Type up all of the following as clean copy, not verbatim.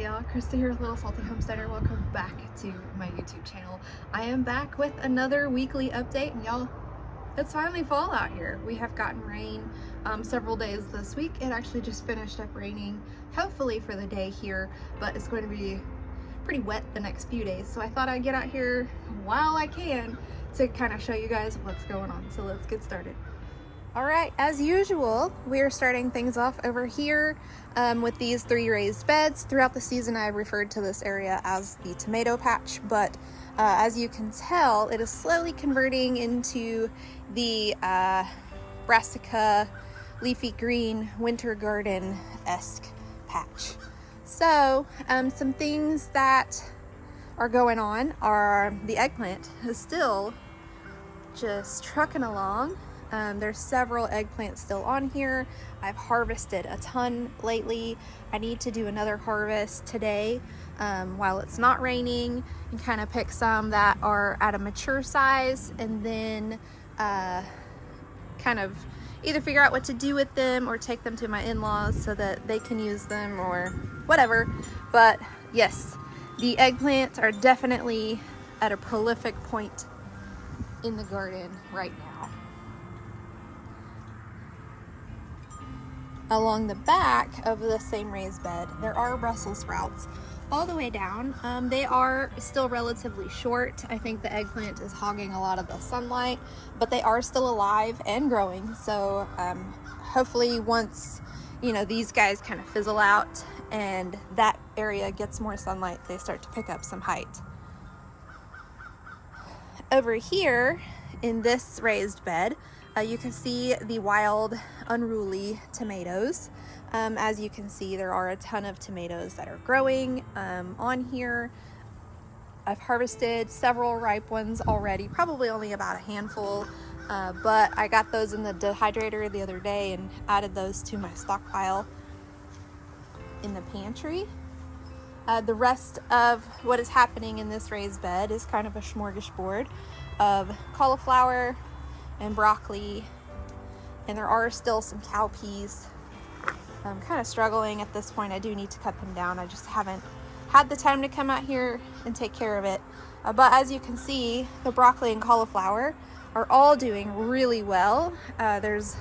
Howdy y'all, Christi here with Little Salty Homesteader. Welcome back to my YouTube channel. I am back with another weekly update, and y'all, it's finally fall out here. We have gotten rain several days this week. It actually just finished up raining, hopefully for the day here, but it's going to be pretty wet the next few days. So I thought I'd get out here while I can to kind of show you guys what's going on. So let's get started. All right, as usual, we are starting things off over here with these 3 raised beds. Throughout the season, I referred to this area as the tomato patch, but as you can tell, it is slowly converting into the brassica, leafy green, winter garden-esque patch. So some things that are going on are the eggplant is still just trucking along. There's several eggplants still on here. I've harvested a ton lately. I need to do another harvest today while it's not raining and kind of pick some that are at a mature size, and then kind of either figure out what to do with them or take them to my in-laws so that they can use them or whatever. But yes, the eggplants are definitely at a prolific point in the garden right now. Along the back of the same raised bed, there are Brussels sprouts all the way down. They are still relatively short. I think the eggplant is hogging a lot of the sunlight, but they are still alive and growing. So hopefully once, you know, these guys kind of fizzle out and that area gets more sunlight, they start to pick up some height. Over here in this raised bed, you can see the wild, unruly tomatoes. As you can see, there are a ton of tomatoes that are growing on here. I've harvested several ripe ones already, probably only about a handful, but I got those in the dehydrator the other day and added those to my stockpile in the pantry. The rest of what is happening in this raised bed is kind of a smorgasbord of cauliflower and broccoli, and there are still some cowpeas. I'm kind of struggling at this point. I do need to cut them down. I just haven't had the time to come out here and take care of it. But as you can see, the broccoli and cauliflower are all doing really well. There's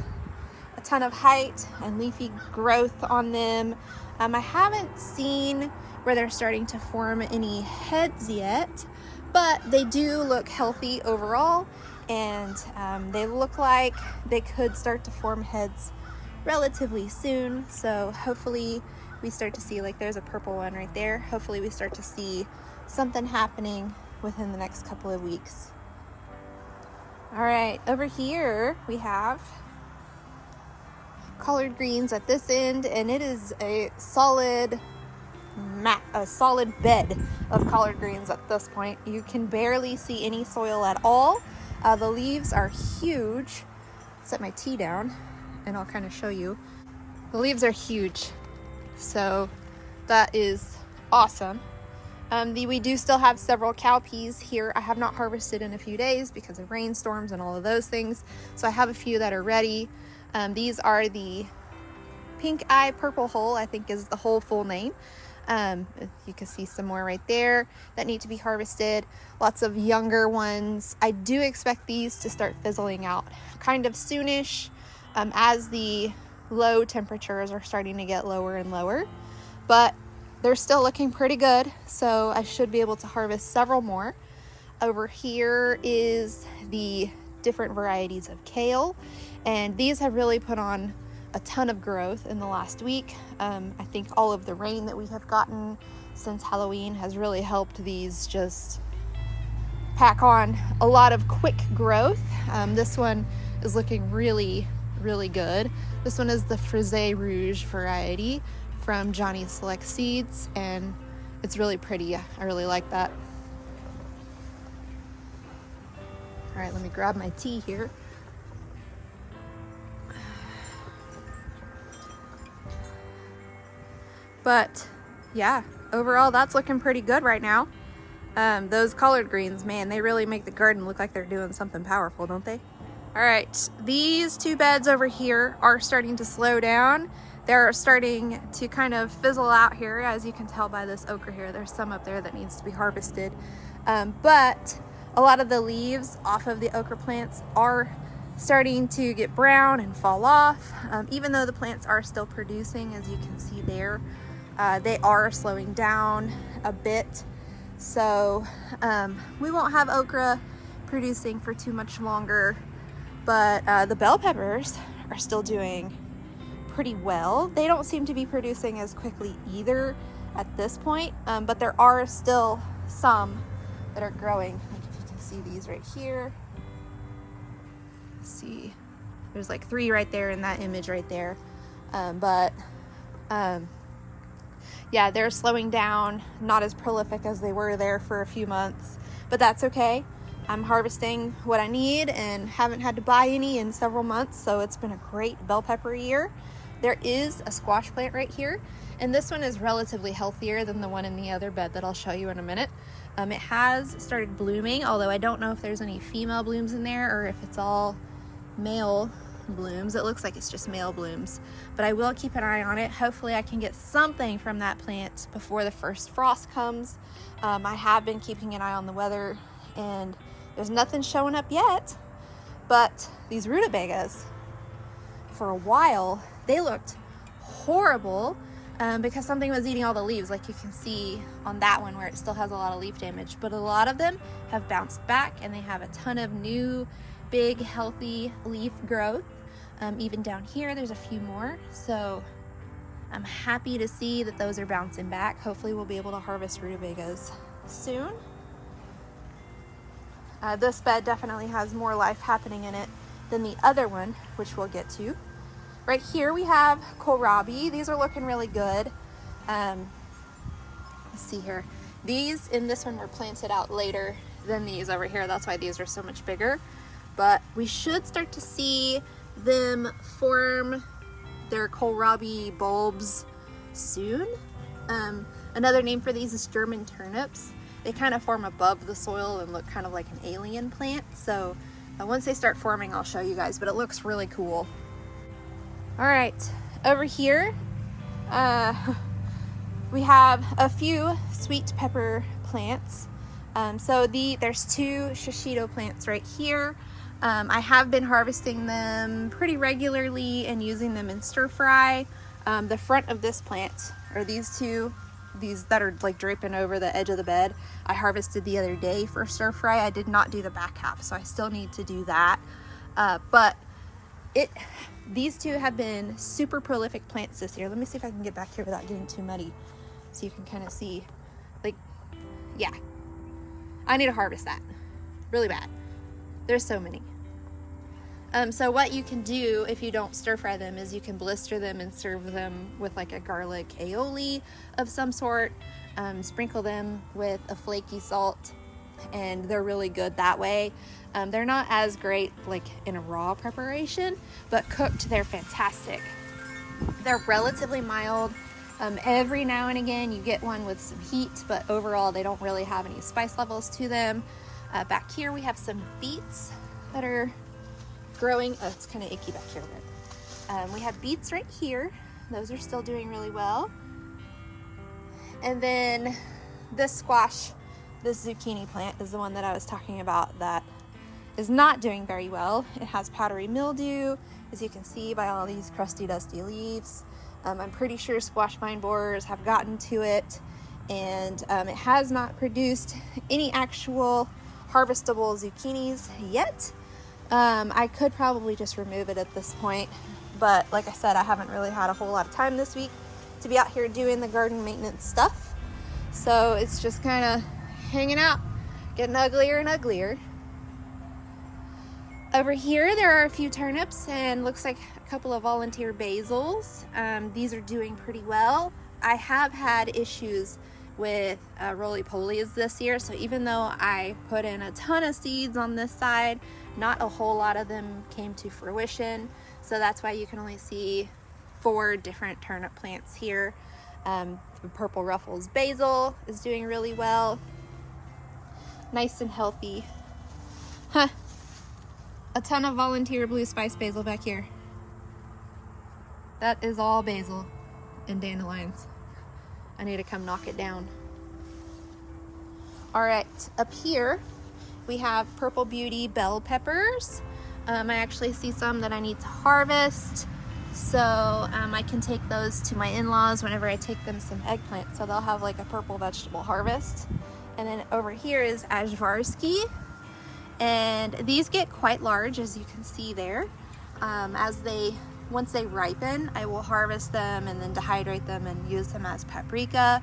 a ton of height and leafy growth on them. I haven't seen where they're starting to form any heads yet, but they do look healthy overall. And they look like they could start to form heads relatively soon. So hopefully we start to see, like there's a purple one right there. Hopefully we start to see something happening within the next couple of weeks. All right, over here we have collard greens at this end, and it is a solid bed of collard greens at this point. You can barely see any soil at all. The leaves are huge. Set my tea down and I'll kind of show you. The leaves are huge, so that is awesome. We do still have several cowpeas here. I have not harvested in a few days because of rainstorms and all of those things, so I have a few that are ready. These are the pink eye purple hull, I think is the whole full name. You can see some more right there that need to be harvested. Lots of younger ones. I do expect these to start fizzling out kind of soonish as the low temperatures are starting to get lower and lower, but they're still looking pretty good, so I should be able to harvest several more. Over here is the different varieties of kale, and these have really put on a ton of growth in the last week. I think all of the rain that we have gotten since Halloween has really helped these just pack on a lot of quick growth. This one is looking really, really good. This one is the Frisé Rouge variety from Johnny's Select Seeds, and it's really pretty. I really like that. All right, let me grab my tea here. But yeah, overall that's looking pretty good right now. Those collard greens, man, they really make the garden look like they're doing something powerful, don't they? All right, these 2 beds over here are starting to slow down. they're starting to kind of fizzle out here, as you can tell by this okra here. There's some up there that needs to be harvested. But a lot of the leaves off of the okra plants are starting to get brown and fall off. Even though the plants are still producing, as you can see there, they are slowing down a bit. So we won't have okra producing for too much longer, but the bell peppers are still doing pretty well. They don't seem to be producing as quickly either at this point, but there are still some that are growing. Like if you can see these right here. See, there's like 3 right there in that image right there. Yeah, they're slowing down, not as prolific as they were there for a few months, but that's okay. I'm harvesting what I need and haven't had to buy any in several months, so it's been a great bell pepper year. There is a squash plant right here, and this one is relatively healthier than the one in the other bed that I'll show you in a minute. It has started blooming, although I don't know if there's any female blooms in there or if it's all male blooms. It looks like it's just male blooms, but I will keep an eye on it. Hopefully I can get something from that plant before the first frost comes. I have been keeping an eye on the weather, and there's nothing showing up yet, but these rutabagas, for a while, they looked horrible because something was eating all the leaves, like you can see on that one where it still has a lot of leaf damage, but a lot of them have bounced back and they have a ton of new, big, healthy leaf growth. Even down here, there's a few more, so I'm happy to see that those are bouncing back. Hopefully we'll be able to harvest rutabagas soon. This bed definitely has more life happening in it than the other one, which we'll get to. Right here we have kohlrabi. These are looking really good. Let's see here. These in this one were planted out later than these over here. That's why these are so much bigger. But we should start to see them form their kohlrabi bulbs soon. Another name for these is German turnips. They kind of form above the soil and look kind of like an alien plant. So once they start forming, I'll show you guys, but it looks really cool. All right, over here, we have a few sweet pepper plants. There's 2 shishito plants right here. I have been harvesting them pretty regularly and using them in stir fry. The front of this plant, or these 2, these that are like draping over the edge of the bed, I harvested the other day for stir fry. I did not do the back half, so I still need to do that. But these 2 have been super prolific plants this year. Let me see if I can get back here without getting too muddy, so you can kind of see. Like, yeah, I need to harvest that really bad. There's so many. So what you can do if you don't stir fry them is you can blister them and serve them with like a garlic aioli of some sort. Sprinkle them with a flaky salt, and they're really good that way. They're not as great like in a raw preparation, but cooked they're fantastic. They're relatively mild. Every now and again you get one with some heat, but overall they don't really have any spice levels to them. Back here we have some beets that are growing. Oh, it's kind of icky back here. But we have beets right here. Those are still doing really well. And then this squash, this zucchini plant is the one that I was talking about that is not doing very well. It has powdery mildew, as you can see by all these crusty, dusty leaves. I'm pretty sure squash vine borers have gotten to it, and it has not produced any actual harvestable zucchinis yet. I could probably just remove it at this point, but like I said, I haven't really had a whole lot of time this week to be out here doing the garden maintenance stuff, so it's just kind of hanging out, getting uglier and uglier. Over here there are a few turnips and looks like a couple of volunteer basils. These are doing pretty well. I have had issues with roly-polies this year, so even though I put in a ton of seeds on this side, not a whole lot of them came to fruition, so that's why you can only see 4 different turnip plants here. The purple ruffles basil is doing really well, nice and healthy. A ton of volunteer blue spice basil back here. That is all basil and dandelions. I need to come knock it down. All right, up here we have Purple Beauty bell peppers. I actually see some that I need to harvest, so I can take those to my in-laws whenever I take them some eggplant, so they'll have like a purple vegetable harvest. And then over here is Ajvarski, and these get quite large, as you can see there. Once they ripen, I will harvest them and then dehydrate them and use them as paprika.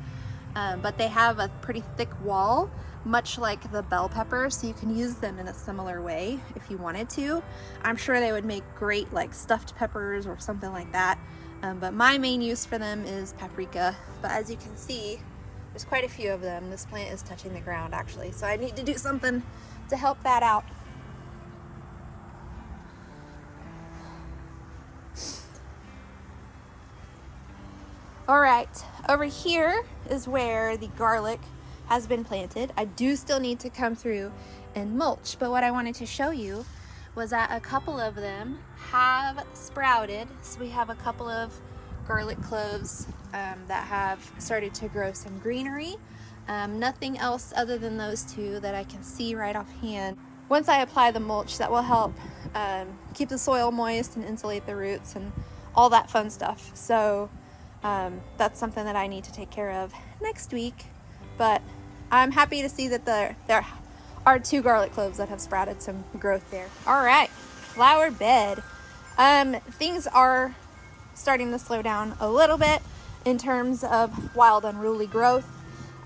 But they have a pretty thick wall, much like the bell pepper, so you can use them in a similar way if you wanted to. I'm sure they would make great like stuffed peppers or something like that. But my main use for them is paprika. But as you can see, there's quite a few of them. This plant is touching the ground actually, so I need to do something to help that out. All right, over here is where the garlic has been planted. I do still need to come through and mulch, but what I wanted to show you was that a couple of them have sprouted. So we have a couple of garlic cloves that have started to grow some greenery. Nothing else other than those two that I can see right offhand. Once I apply the mulch, that will help keep the soil moist and insulate the roots and all that fun stuff. So that's something that I need to take care of next week, but I'm happy to see that there are 2 garlic cloves that have sprouted some growth there. All right, flower bed. Things are starting to slow down a little bit in terms of wild unruly growth.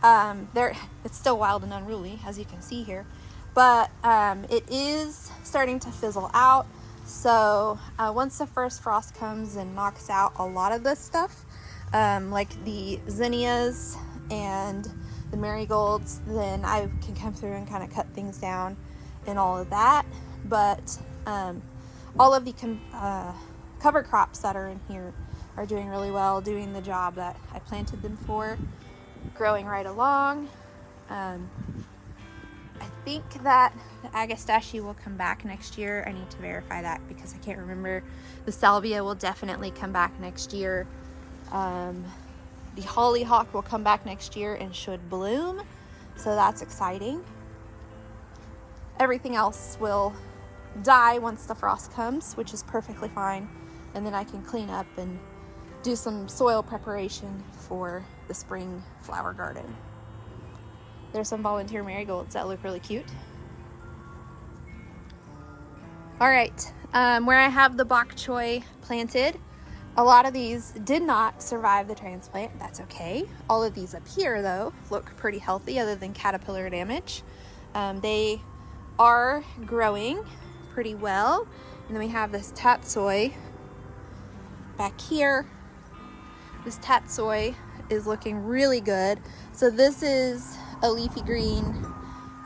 It's still wild and unruly, as you can see here, but it is starting to fizzle out. So once the first frost comes and knocks out a lot of this stuff, like the zinnias and the marigolds, then I can come through and kind of cut things down and all of that. But all of the cover crops that are in here are doing really well, doing the job that I planted them for, growing right along. I think that the agastache will come back next year. I need to verify that because I can't remember. The salvia will definitely come back next year. The hollyhock will come back next year and should bloom, so that's exciting. Everything else will die once the frost comes, which is perfectly fine, and then I can clean up and do some soil preparation for the spring flower garden. There's some volunteer marigolds that look really cute. All right, where I have the bok choy planted, a lot of these did not survive the transplant. That's okay. All of these up here, though, look pretty healthy other than caterpillar damage. They are growing pretty well. And then we have this tatsoi back here. This tatsoi is looking really good. So this is a leafy green,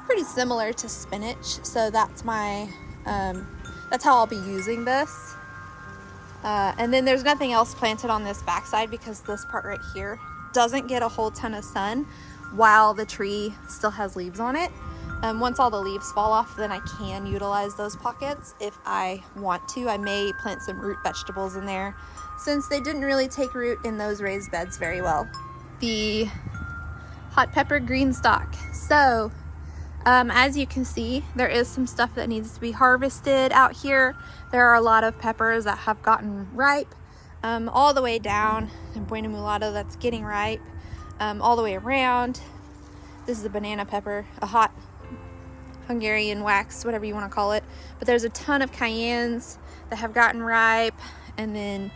pretty similar to spinach. So that's my, that's how I'll be using this. And then there's nothing else planted on this backside because this part right here doesn't get a whole ton of sun while the tree still has leaves on it. Once all the leaves fall off, then I can utilize those pockets if I want to. I may plant some root vegetables in there since they didn't really take root in those raised beds very well. The hot pepper green stalk. So as you can see, there is some stuff that needs to be harvested out here. There are a lot of peppers that have gotten ripe, all the way down, and Buena Mulatto that's getting ripe, all the way around. This is a banana pepper, a hot Hungarian wax, whatever you want to call it. But there's a ton of cayennes that have gotten ripe, and then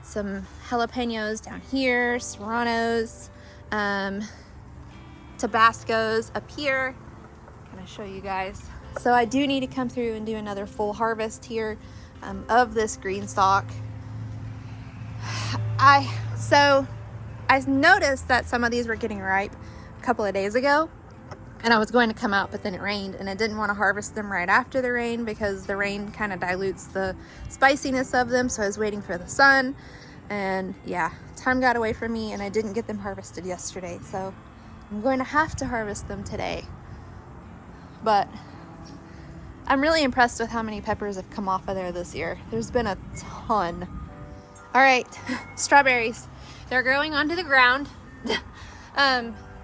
some jalapenos down here, serranos, Tabascos up here. I'm gonna show you guys. So I do need to come through and do another full harvest here of this green stalk. I noticed that some of these were getting ripe a couple of days ago, and I was going to come out, but then it rained, and I didn't want to harvest them right after the rain because the rain kind of dilutes the spiciness of them. So I was waiting for the sun, and yeah, time got away from me and I didn't get them harvested yesterday. So I'm going to have to harvest them today. But I'm really impressed with how many peppers have come off of there this year. There's been a ton. All right, strawberries. They're growing onto the ground.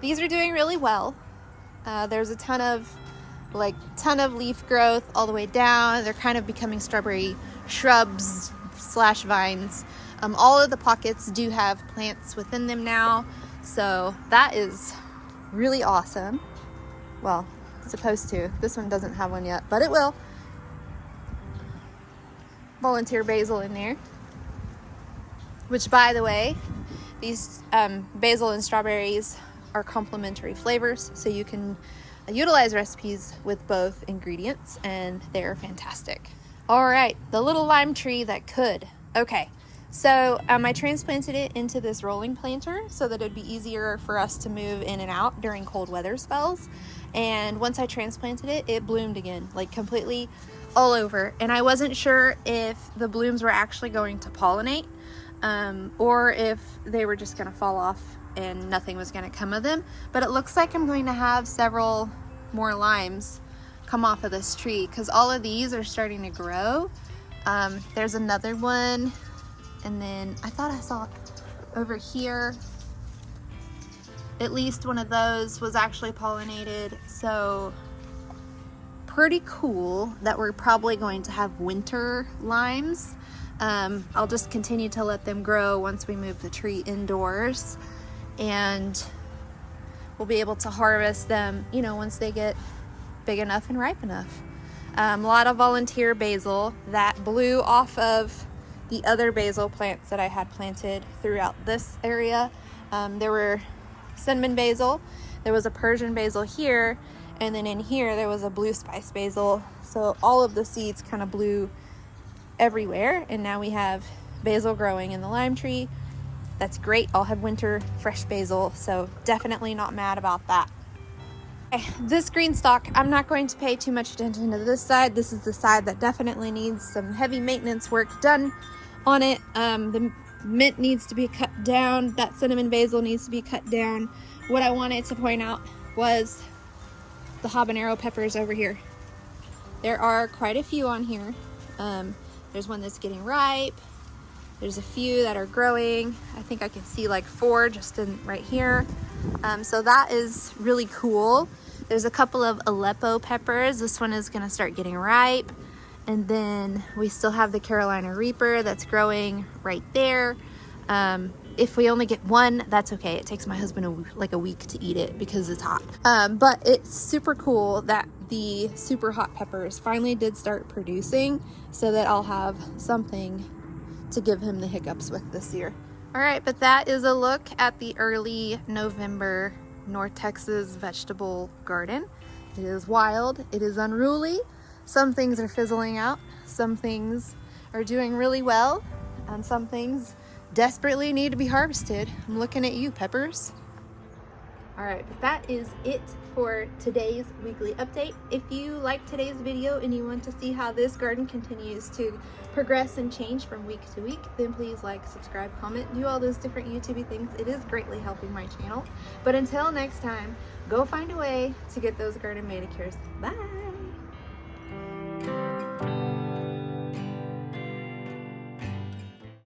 These are doing really well. There's a ton of leaf growth all the way down. They're kind of becoming strawberry shrubs / vines. All of the pockets do have plants within them now, so that is really awesome. Well, supposed to. This one doesn't have one yet, but it will. Volunteer basil in there, which, by the way, these basil and strawberries are complementary flavors, so you can utilize recipes with both ingredients, and they're fantastic. All right, the little lime tree that could. Okay, so I transplanted it into this rolling planter so that it'd be easier for us to move in and out during cold weather spells. And once I transplanted it, it bloomed again, like completely all over. And I wasn't sure if the blooms were actually going to pollinate or if they were just gonna fall off and nothing was gonna come of them. But it looks like I'm going to have several more limes come off of this tree because all of these are starting to grow. There's another one, and then I thought I saw over here at least one of those was actually pollinated. So pretty cool that we're probably going to have winter limes. I'll just continue to let them grow once we move the tree indoors, and we'll be able to harvest them, you know, once they get big enough and ripe enough. A lot of volunteer basil that blew off of the other basil plants that I had planted throughout this area. There were cinnamon basil, there was a Persian basil here, and then in here there was a blue spice basil. So all of the seeds kind of blew everywhere, and now we have basil growing in the lime tree. That's great. I'll have winter fresh basil, so definitely not mad about that. Okay, this green stalk, I'm not going to pay too much attention to this side. This is the side that definitely needs some heavy maintenance work done on it. The mint needs to be cut down. That cinnamon basil needs to be cut down. What I wanted to point out was the habanero peppers over here. There are quite a few on here. There's one that's getting ripe. There's a few that are growing. I think I can see like 4 just in right here. So that is really cool. There's a couple of Aleppo peppers. This one is gonna start getting ripe. And then we still have the Carolina Reaper that's growing right there. If we only get one, that's okay. It takes my husband like a week to eat it because it's hot. But it's super cool that the super hot peppers finally did start producing, so that I'll have something to give him the hiccups with this year. All right, but that is a look at the early November North Texas vegetable garden. It is wild, it is unruly. Some things are fizzling out, some things are doing really well, and some things desperately need to be harvested. I'm looking at you, peppers. All right, but that is it for today's weekly update. If you like today's video and you want to see how this garden continues to progress and change from week to week, then please like, subscribe, comment, do all those different YouTube things. It is greatly helping my channel. But until next time, go find a way to get those garden manicures. Bye.